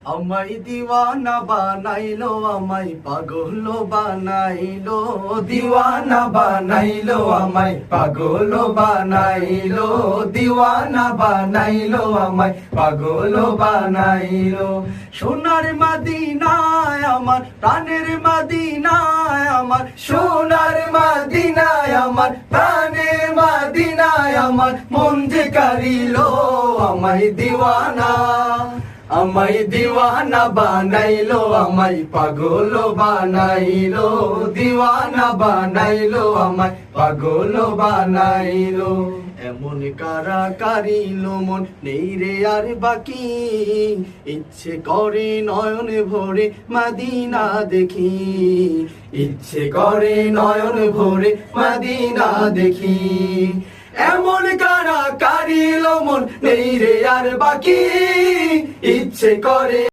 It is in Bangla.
আমায় দিওয়ানা বানাইলো, আমায় পাগল বানাইলো, দিওয়ানা বানাইলো, আমায় পাগল বানাইলো, দিওয়ানা বানাইলো, আমায় পাগল বানাইলো। সোনার মদিনায় আমার, প্রাণের মদিনায় আমার, সোনার মদিনায় আমার, প্রাণের মদিনায় আমার, মন যে কারিলো আমায় দিওয়ানা, আমায় দিওয়ানা বানাইলো, আমায় পাগল বানাইলো, দিওয়ানা বানাইলো, আমায় পাগল বানাইলো। এমন কারা কারিলো মন নেই রে আর বাকি, ইচ্ছে করে নয়ন ভরে মদিনা দেখি, ইচ্ছে করে নয়ন ভরে মদিনা দেখি। এমন কারা কারিলো মন নেই রে আর বাকি, ইচ্ছে করে